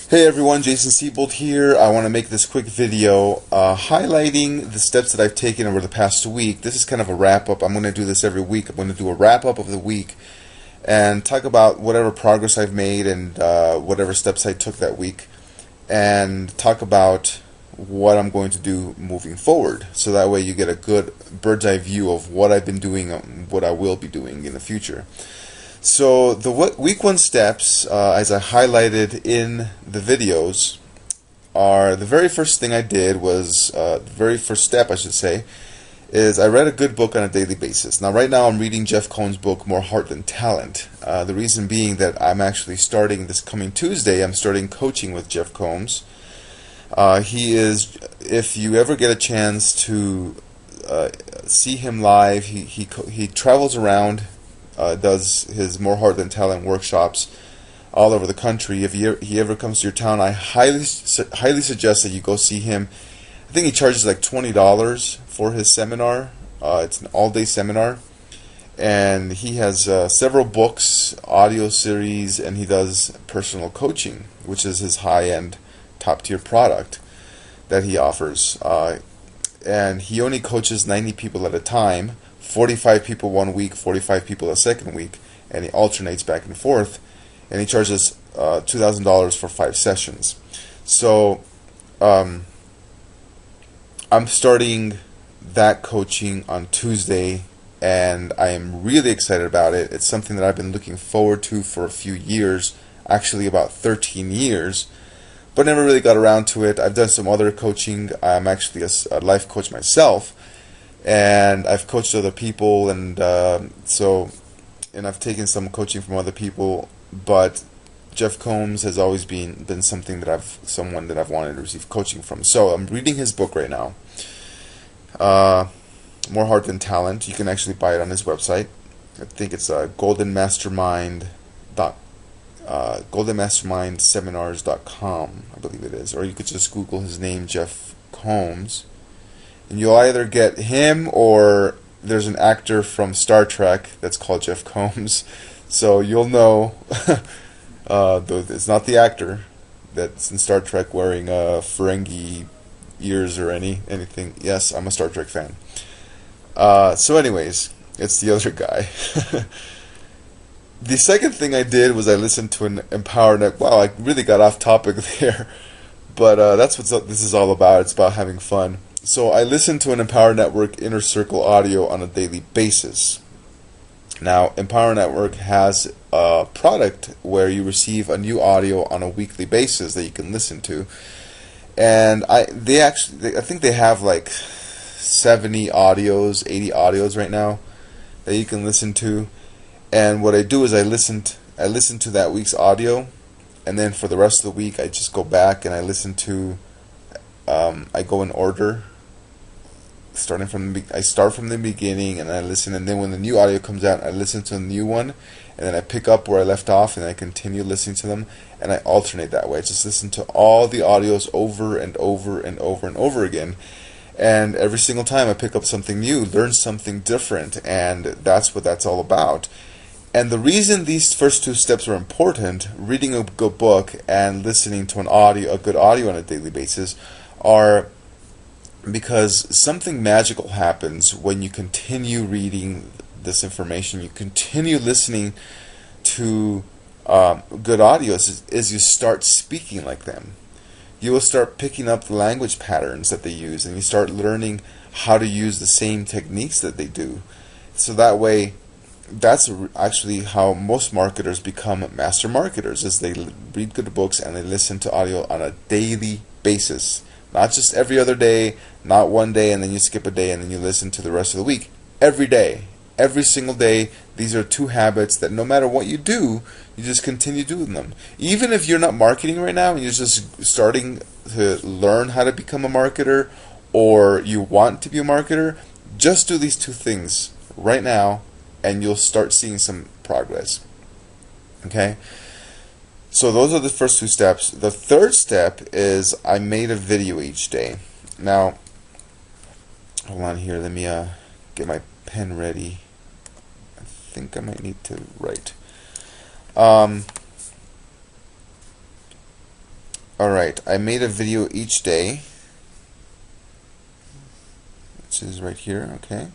Hey everyone, Jason Siebold here. I want to make this quick video highlighting the steps that I've taken over the past week. This is kind of a wrap-up. I'm going to do this every week. I'm going to do a wrap-up of the week and talk about whatever progress I've made and whatever steps I took that week, and talk about what I'm going to do moving forward. So that way you get a good bird's eye view of what I've been doing and what I will be doing in the future. So the week one steps, as I highlighted in the videos, are the very first thing I did was, the very first step I should say, is I read a good book on a daily basis. Now right now I'm reading Jeff Combs' book, More Heart Than Talent. The reason being that I'm actually starting this coming Tuesday, I'm starting coaching with Jeff Combs. He is, if you ever get a chance to see him live, he travels around, does his More Heart Than Talent workshops all over the country. If he ever comes to your town, I highly suggest that you go see him. I think he charges like $20 for his seminar. It's an all-day seminar, and he has several books, audio series, and he does personal coaching, which is his high-end, top-tier product that he offers. And he only coaches 90 people at a time. 45 people one week, 45 people a second week, and he alternates back and forth, and he charges $2,000 for 5 sessions. So I'm starting that coaching on Tuesday, and I am really excited about it. It's something that I've been looking forward to for a few years, actually about 13 years, but never really got around to it. I've done some other coaching. I'm actually a life coach myself, and I've coached other people, and I've taken some coaching from other people, but Jeff Combs has always been someone that I've wanted to receive coaching from. So I'm reading his book right now, More Heart Than Talent. You can actually buy it on his website. I think it's goldenmastermindseminars.com, I believe it is, or you could just Google his name, Jeff Combs, and you'll either get him, or there's an actor from Star Trek that's called Jeff Combs, so you'll know. Though it's not the actor that's in Star Trek wearing Ferengi ears or anything. Yes, I'm a Star Trek fan. So anyways, it's the other guy. The second thing I did was I listened to an Empower Network. Wow, I really got off topic there, but that's what this is all about. It's about having fun. So I listen to an Empower Network Inner Circle audio on a daily basis. Now, Empower Network has a product where you receive a new audio on a weekly basis that you can listen to, and I think they have like 70 audios, 80 audios right now that you can listen to. And what I do is I listen to that week's audio, and then for the rest of the week I just go back and I listen to. I go in order. I start from the beginning and I listen, and then when the new audio comes out, I listen to the new one, and then I pick up where I left off and I continue listening to them, and I alternate that way. I just listen to all the audios over and over and over and over again, and every single time I pick up something new, learn something different, and that's what that's all about. And the reason these first two steps are important, reading a good book and listening to a good audio on a daily basis, are because something magical happens when you continue reading this information, you continue listening to good audios, is you start speaking like them. You will start picking up the language patterns that they use, and you start learning how to use the same techniques that they do. So that way, that's actually how most marketers become master marketers, is they read good books and they listen to audio on a daily basis. Not just every other day, not one day and then you skip a day and then you listen to the rest of the week. Every day, every single day. These are two habits that no matter what you do, you just continue doing them. Even if you're not marketing right now and you're just starting to learn how to become a marketer, or you want to be a marketer, just do these two things right now and you'll start seeing some progress. Okay? So those are the first two steps. The third step is I made a video each day. Now, hold on here. Let me get my pen ready. I think I might need to write. Alright, I made a video each day, which is right here, okay?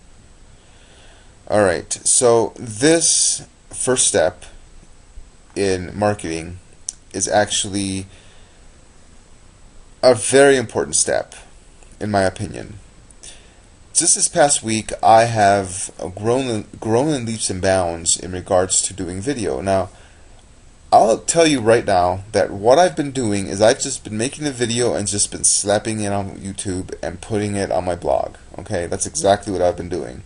Alright, so this first step in marketing is actually a very important step, in my opinion. Just this past week, I have grown in leaps and bounds in regards to doing video. Now, I'll tell you right now that what I've been doing is I've just been making a video and just been slapping it on YouTube and putting it on my blog. Okay, that's exactly what I've been doing.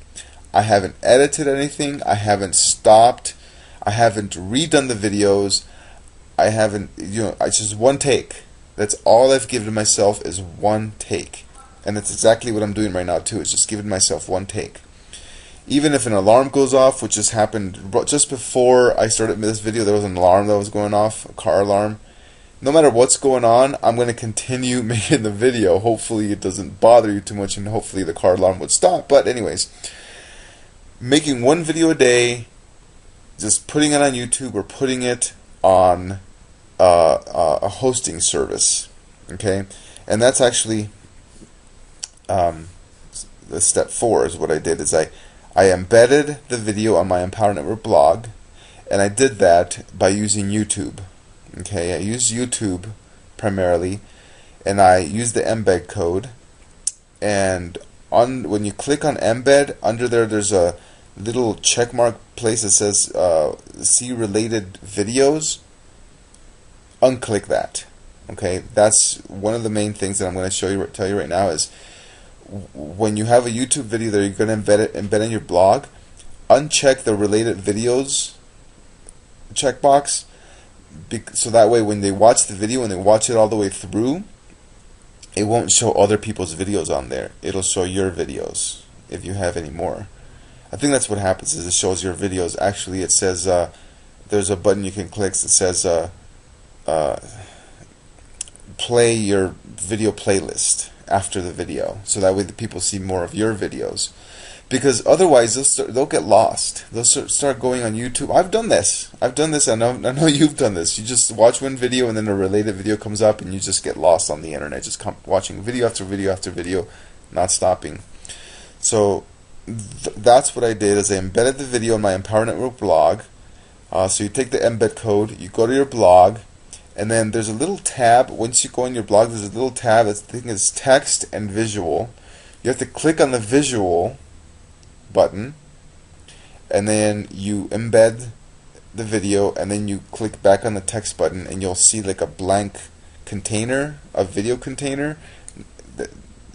I haven't edited anything. I haven't stopped. I haven't redone the videos. I haven't, it's just one take. That's all I've given myself is one take. And that's exactly what I'm doing right now too. It's just giving myself one take. Even if an alarm goes off, which just happened just before I started this video, there was an alarm that was going off, a car alarm. No matter what's going on, I'm going to continue making the video. Hopefully it doesn't bother you too much, and hopefully the car alarm would stop. But anyways, making one video a day, just putting it on YouTube or putting it on a hosting service, okay? And that's actually the step 4 is what I did, is I embedded the video on my Empower Network blog, and I did that by using YouTube. Okay, I used YouTube primarily, and I used the embed code. And when you click on embed, under there's a little check mark place that says see related videos. Unclick that. Okay, that's one of the main things that I'm going to tell you right now is, when you have a YouTube video that you're going to embed in your blog, uncheck the related videos checkbox, so that way when they watch the video and they watch it all the way through, it won't show other people's videos on there. It'll show your videos if you have any more. I think that's what happens, is it shows your videos. Actually, it says there's a button you can click that says play your video playlist after the video, so that way the people see more of your videos. Because otherwise they'll get lost. They'll start going on YouTube. I've done this. I know you've done this. You just watch one video and then a related video comes up and you just get lost on the internet, just watching video after video after video, not stopping. So that's what I did, is I embedded the video in my Empower Network blog. So you take the embed code, you go to your blog, and then there's a little tab. Once you go in your blog, there's a little tab that's, I think it's text and visual. You have to click on the visual button, and then you embed the video, and then you click back on the text button, and you'll see like a blank container, a video container.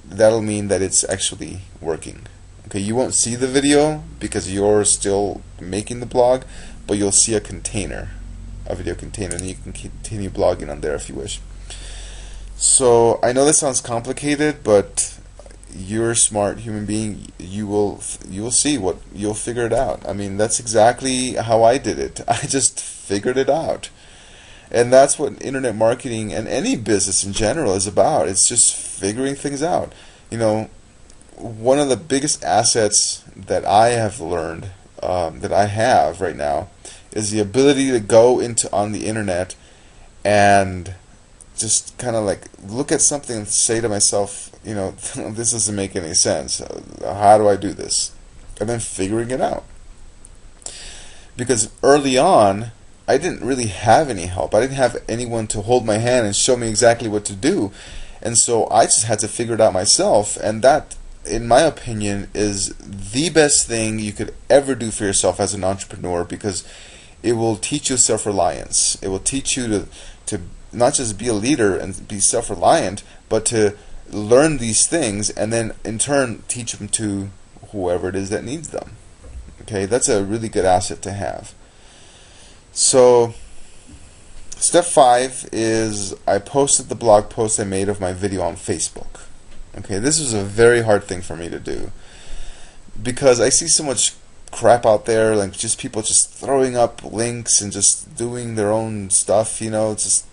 That'll mean that it's actually working. Okay, you won't see the video because you're still making the blog, but you'll see a container, a video container, and you can continue blogging on there if you wish. So I know this sounds complicated, but you're a smart human being. You will see what you'll figure it out. I mean, that's exactly how I did it. I just figured it out, and that's what internet marketing and any business in general is about. It's just figuring things out. You know, one of the biggest assets that I have learned, that I have right now, is the ability to go on the internet and just kind of like look at something and say to myself, you know, this doesn't make any sense. How do I do this? And then figuring it out. Because early on, I didn't really have any help. I didn't have anyone to hold my hand and show me exactly what to do. And so I just had to figure it out myself. And that, in my opinion, is the best thing you could ever do for yourself as an entrepreneur, because it will teach you self-reliance. It will teach you to not just be a leader and be self-reliant, but to learn these things and then in turn teach them to whoever it is that needs them. Okay, that's a really good asset to have. So step 5 is I posted the blog post I made of my video on Facebook. Okay, this was a very hard thing for me to do, because I see so much crap out there, like just people just throwing up links and just doing their own stuff, you know, it's just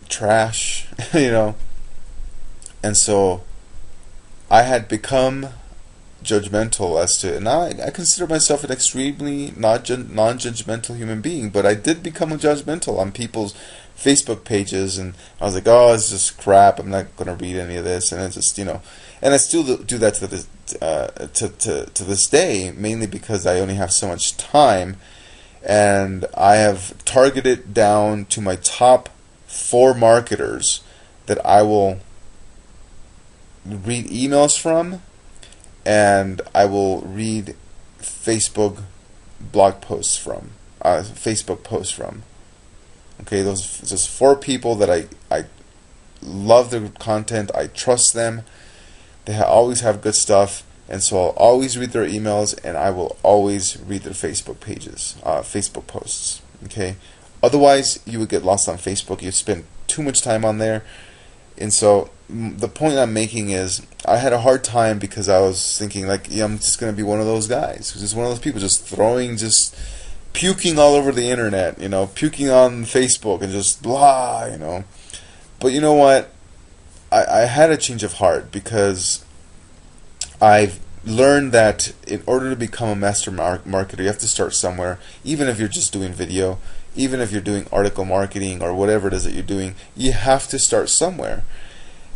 trash, you know. And so I had become judgmental as to, and I consider myself an extremely non-judgmental human being, but I did become judgmental on people's Facebook pages, and I was like, oh, it's just crap. I'm not gonna read any of this, and it's just, and I still do that to this to this day, mainly because I only have so much time, and I have targeted down to my top 4 marketers that I will read emails from, and I will read Facebook blog posts from, Facebook posts from. Okay, those just 4 people that I love their content, I trust them, they always have good stuff, and so I'll always read their emails, and I will always read their Facebook pages, Facebook posts. Okay, otherwise you would get lost on Facebook. You spend too much time on there, and so the point I'm making is I had a hard time because I was thinking like, yeah, I'm just gonna be one of those guys, just one of those people just puking all over the internet, puking on Facebook and just blah, But you know what? I had a change of heart because I've learned that in order to become a master marketer, you have to start somewhere. Even if you're just doing video, even if you're doing article marketing or whatever it is that you're doing, you have to start somewhere.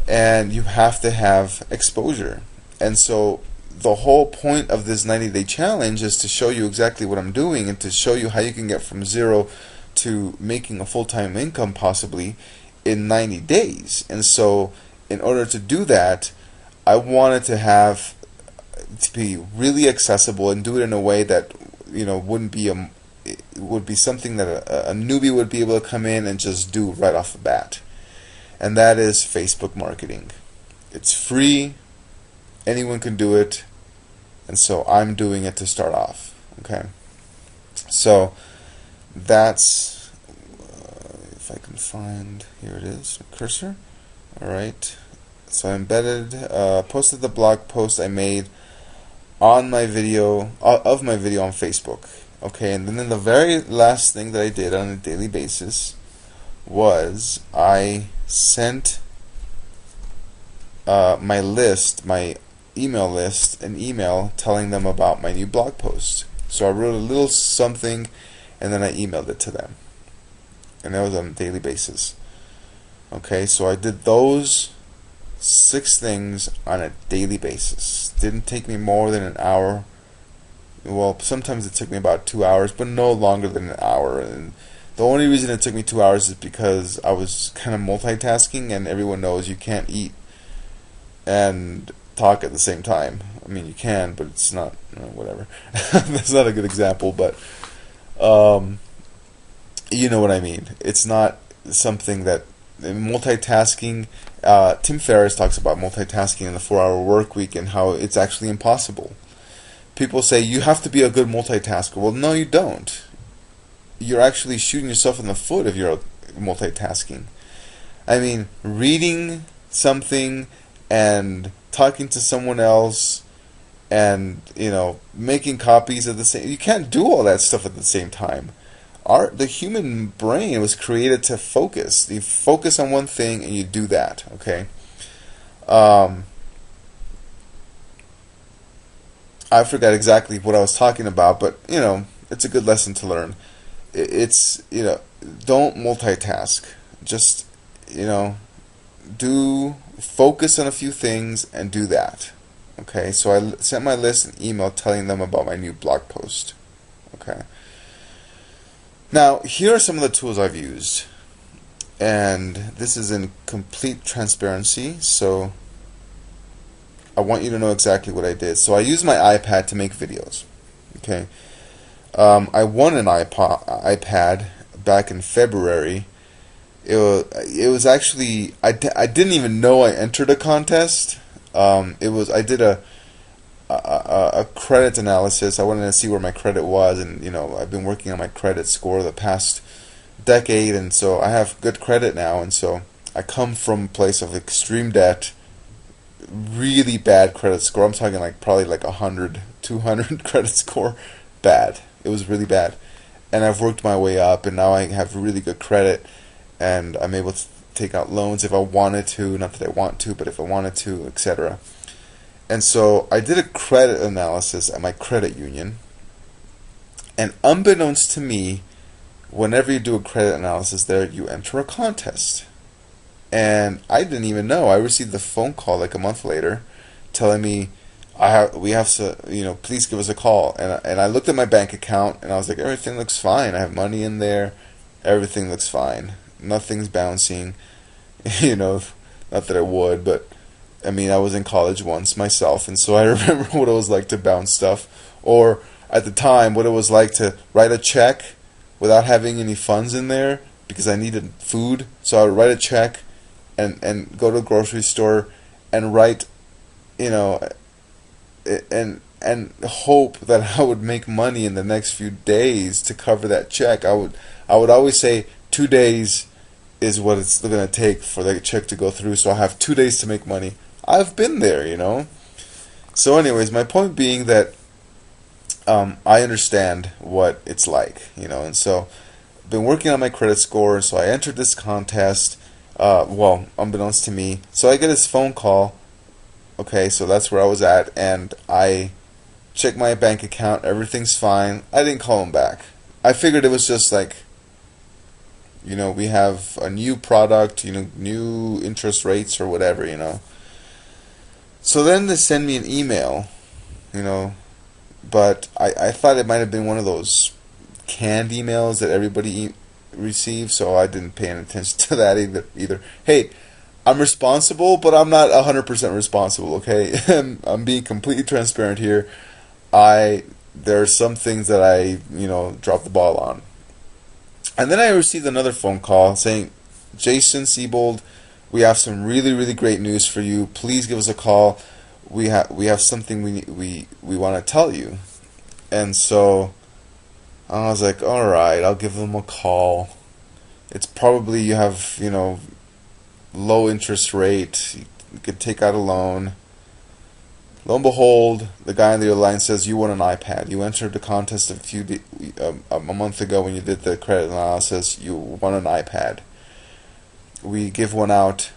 And you have to have exposure. And so the whole point of this 90-day challenge is to show you exactly what I'm doing and to show you how you can get from 0 to making a full-time income possibly in 90 days. And so in order to do that, I wanted to be really accessible and do it in a way that wouldn't be would be something that a newbie would be able to come in and just do right off the bat. And that is Facebook marketing. It's free. Anyone can do it. And so I'm doing it to start off. Okay. So that's, if I can find, here it is, cursor. Alright. So I posted the blog post I made on my video, of my video on Facebook. Okay, and then the very last thing that I did on a daily basis was I sent my email list, an email telling them about my new blog post. So I wrote a little something and then I emailed it to them. And that was on a daily basis. Okay, so I did those 6 things on a daily basis. Didn't take me more than an hour. Well, sometimes it took me about 2 hours, but no longer than an hour. And the only reason it took me 2 hours is because I was kind of multitasking, and everyone knows you can't eat and talk at the same time. I mean, you can, but it's not, whatever. That's not a good example, but you know what I mean. It's not something that multitasking. Tim Ferriss talks about multitasking in the 4-hour work week and how it's actually impossible. People say you have to be a good multitasker. Well, no, you don't. You're actually shooting yourself in the foot if you're multitasking. I mean, reading something and talking to someone else and making copies at the same. You can't do all that stuff at the same time. The human brain was created to focus. You focus on one thing and you do that. Okay. I forgot exactly what I was talking about, but it's a good lesson to learn. It's don't multitask. Just focus on a few things and do that. Okay, so I sent my list an email telling them about my new blog post. Okay. Now, here are some of the tools I've used. And this is in complete transparency, so I want you to know exactly what I did. So I used my iPad to make videos. Okay. I won an iPad back in February. It was actually, I didn't even know I entered a contest. I did a credit analysis. I wanted to see where my credit was, and I've been working on my credit score the past decade, and so I have good credit now, and so I come from a place of extreme debt, really bad credit score. I'm talking probably 100, 200 credit score. Bad. It was really bad. And I've worked my way up, and now I have really good credit, and I'm able to take out loans if I wanted to, not that I want to, but if I wanted to, etc. And so I did a credit analysis at my credit union, and unbeknownst to me, whenever you do a credit analysis there, you enter a contest. And I didn't even know. I received the phone call like a month later telling me, we have to, please give us a call. And I looked at my bank account and I was like, everything looks fine. I have money in there. Everything looks fine. Nothing's bouncing. Not that it would, but I mean, I was in college once myself, and so I remember what it was like to bounce stuff, or at the time, what it was like to write a check without having any funds in there because I needed food. So I would write a check and go to a grocery store and write, and hope that I would make money in the next few days to cover that check. I would always say 2 days is what it's going to take for the check to go through, so I have 2 days to make money. I've been there. So anyways, my point being that I understand what it's like, and so I've been working on my credit score, so I entered this contest, unbeknownst to me. So I get this phone call, okay, so that's where I was at, and I check my bank account, everything's fine. I didn't call him back. I figured it was just like, we have a new product, new interest rates or whatever. So then they send me an email, but I thought it might have been one of those canned emails that everybody receives, so I didn't pay any attention to that either. Hey, I'm responsible, but I'm not 100% responsible, okay? I'm being completely transparent here. There are some things that I, dropped the ball on. And then I received another phone call saying, Jason Siebold, we have some really, really great news for you. Please give us a call. We have something we want to tell you. And so I was like, all right, I'll give them a call. It's probably you have, low interest rate. You could take out a loan. Lo and behold, the guy on the other line says you won an iPad. You entered the contest a month ago when you did the credit analysis. You won an iPad. We give one out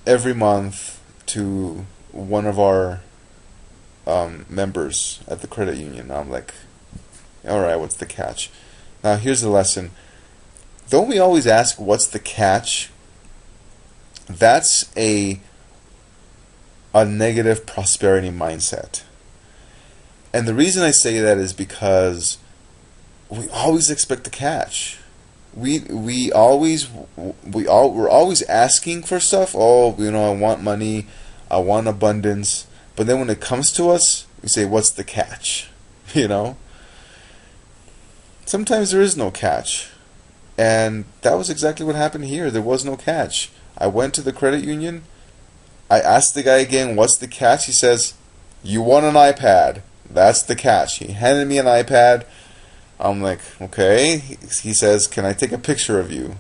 every month to one of our members at the credit union. I'm like, all right, what's the catch? Now here's the lesson. Don't we always ask what's the catch? That's a negative prosperity mindset. And the reason I say that is because we always expect the catch. We're always asking for stuff. Oh, I want money, I want abundance. But then when it comes to us, we say, what's the catch? Sometimes there is no catch. And that was exactly what happened here. There was no catch. I went to the credit union. I asked the guy again, what's the catch? He says, you won an iPad. That's the catch. He handed me an iPad. I'm like, okay. He says, can I take a picture of you?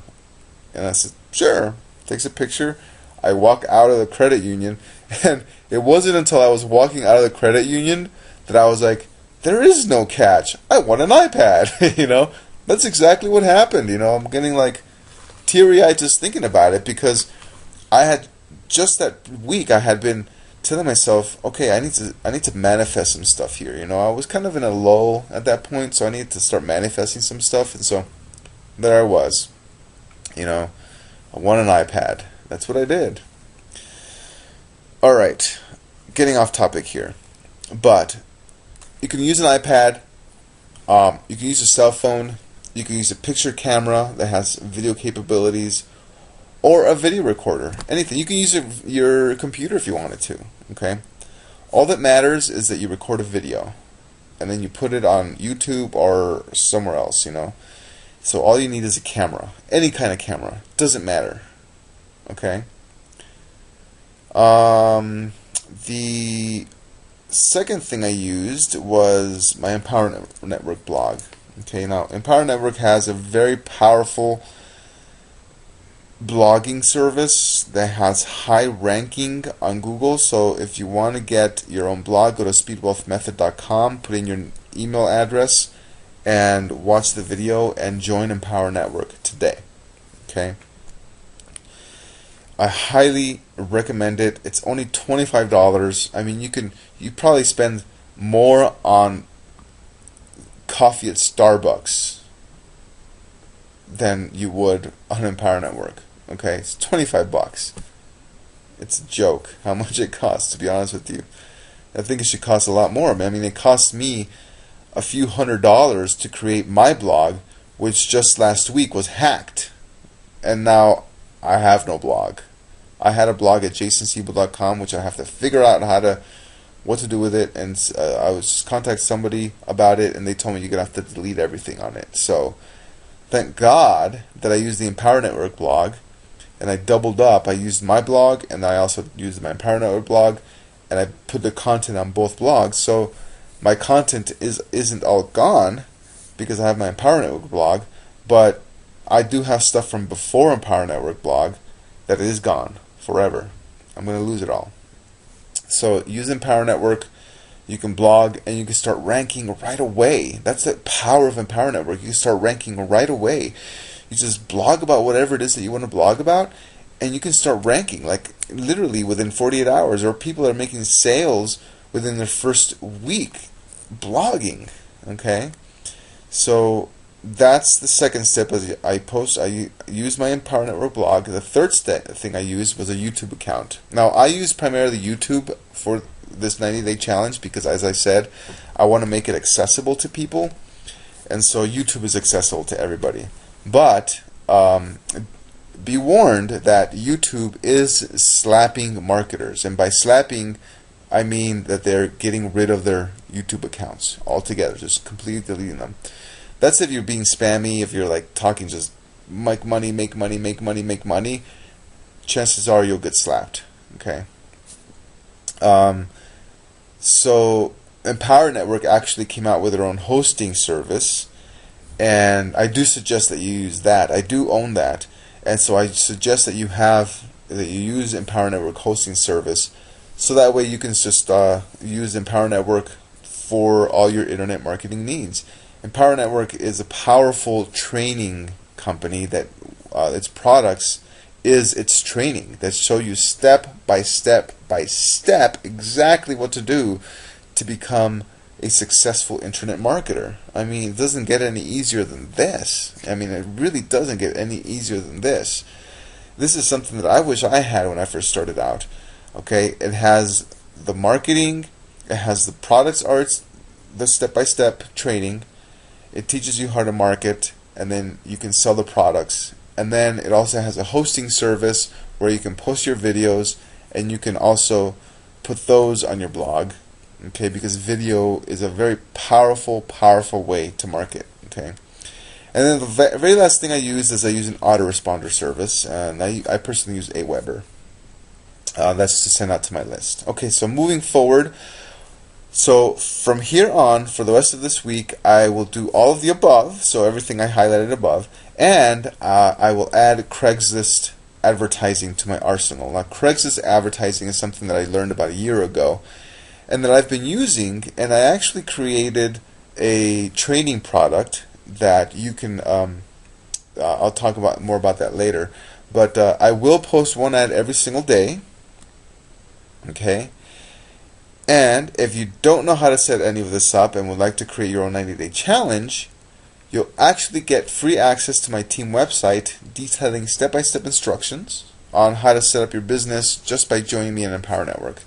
And I said, sure. Takes a picture. I walk out of the credit union, and it wasn't until I was walking out of the credit union that I was like, there is no catch. I won an iPad. That's exactly what happened. I'm getting like teary-eyed just thinking about it, because I had just that week I had been telling myself, okay, I need to manifest some stuff here. I was kind of in a lull at that point, so I needed to start manifesting some stuff, and so there I was. I won an iPad. That's what I did. All right, getting off topic here, but you can use an iPad. You can use a cell phone. You can use a picture camera that has video capabilities, or a video recorder. Anything. You can use your computer if you wanted to. Okay. All that matters is that you record a video, and then you put it on YouTube or somewhere else. So all you need is a camera, any kind of camera. Doesn't matter. Okay. The second thing I used was my Empower Network blog. Okay, now Empower Network has a very powerful blogging service that has high ranking on Google. So if you want to get your own blog, go to speedwealthmethod.com, put in your email address, and watch the video and join Empower Network today. Okay. I highly recommend it. It's only $25. I mean, you probably spend more on coffee at Starbucks than you would on Empower Network. Okay, it's $25. It's a joke how much it costs, to be honest with you. I think it should cost a lot more, man. I mean, it cost me a few $100s to create my blog, which just last week was hacked. And now I have no blog. I had a blog at jasonsiebel.com, which I have to figure out what to do with it, and I was contact somebody about it, and they told me you're gonna have to delete everything on it. So thank God that I used the Empower Network blog, and I doubled up. I used my blog, and I also used my Empower Network blog, and I put the content on both blogs. So my content isn't all gone because I have my Empower Network blog, but I do have stuff from before Empower Network blog that is gone forever. I'm going to lose it all. So use Empower Network, you can blog, and you can start ranking right away. That's the power of Empower Network. You can start ranking right away. You just blog about whatever it is that you want to blog about, and you can start ranking like literally within 48 hours, or people are making sales within their first week blogging. Okay? So that's the second step. As I use my Empower Network blog. The third thing I used was a YouTube account. Now, I use primarily YouTube for this 90-day challenge because, as I said, I want to make it accessible to people, and so YouTube is accessible to everybody. But be warned that YouTube is slapping marketers, and by slapping, I mean that they're getting rid of their YouTube accounts altogether, just completely deleting them. That's if you're being spammy, if you're like talking just make money, make money, make money, make money, chances are you'll get slapped. Okay. So Empower Network actually came out with their own hosting service, and I do suggest that you use that. I do own that, and so I suggest that you use Empower Network hosting service, so that way you can just use Empower Network for all your internet marketing needs. Empower Network is a powerful training company that its products is its training that show you step by step exactly what to do to become a successful internet marketer. I mean, it doesn't get any easier than this. I mean, it really doesn't get any easier than this. This is something that I wish I had when I first started out. Okay, it has the marketing, it has the products arts, the step-by-step training. It teaches you how to market, and then you can sell the products. And then it also has a hosting service where you can post your videos, and you can also put those on your blog. Okay, because video is a very powerful way to market. Okay, and then the very last thing I use is an autoresponder service, and I personally use Aweber. That's to send out to my list. Okay, so moving forward. So from here on, for the rest of this week, I will do all of the above, so everything I highlighted above, and I will add Craigslist advertising to my arsenal. Now, Craigslist advertising is something that I learned about a year ago, and that I've been using, and I actually created a training product that you can, I'll talk more about that later, but I will post one ad every single day, okay? And if you don't know how to set any of this up and would like to create your own 90-day challenge, you'll actually get free access to my team website detailing step-by-step instructions on how to set up your business just by joining me in Empower Network.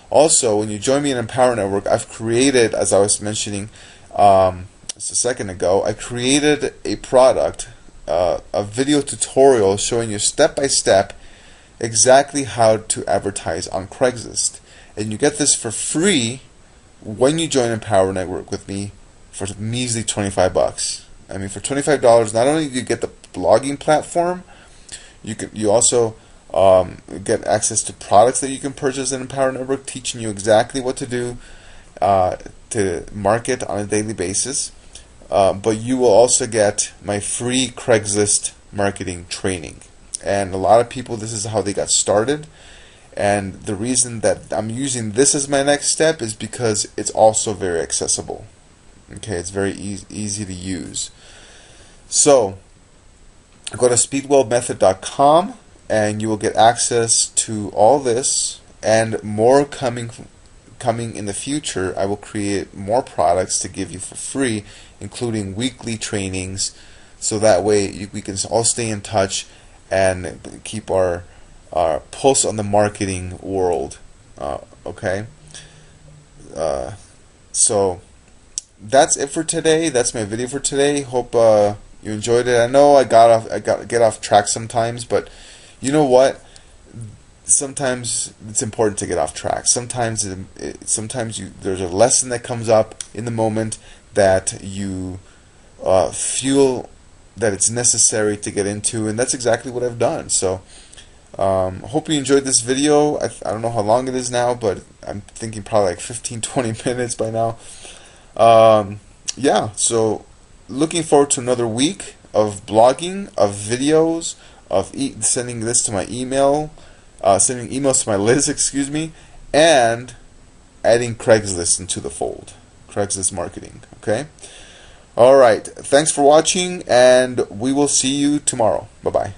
Also, when you join me in Empower Network, I've created, as I was mentioning just a second ago, I created a product, a video tutorial showing you step-by-step exactly how to advertise on Craigslist. And you get this for free when you join Empower Network with me for a measly $25. I mean, for $25, not only do you get the blogging platform, you also get access to products that you can purchase in Empower Network, teaching you exactly what to do to market on a daily basis. But you will also get my free Craigslist marketing training. And a lot of people, this is how they got started. And the reason that I'm using this as my next step is because it's also very accessible. Okay, it's very easy to use. So, go to speedwellmethod.com and you will get access to all this and more coming in the future. I will create more products to give you for free, including weekly trainings, so that way we can all stay in touch and keep our pulse on the marketing world. Okay, so that's it for today. That's my video for today. Hope you enjoyed it. I know I get off track sometimes, but you know what? Sometimes it's important to get off track. Sometimes there's a lesson that comes up in the moment that you feel that it's necessary to get into, and that's exactly what I've done. So hope you enjoyed this video. I don't know how long it is now, but I'm thinking probably like 15-20 minutes by now. Yeah, so looking forward to another week of blogging, of videos, of sending this to my email, sending emails to my list, excuse me, and adding Craigslist into the fold. Craigslist marketing, okay? Alright, thanks for watching, and we will see you tomorrow. Bye-bye.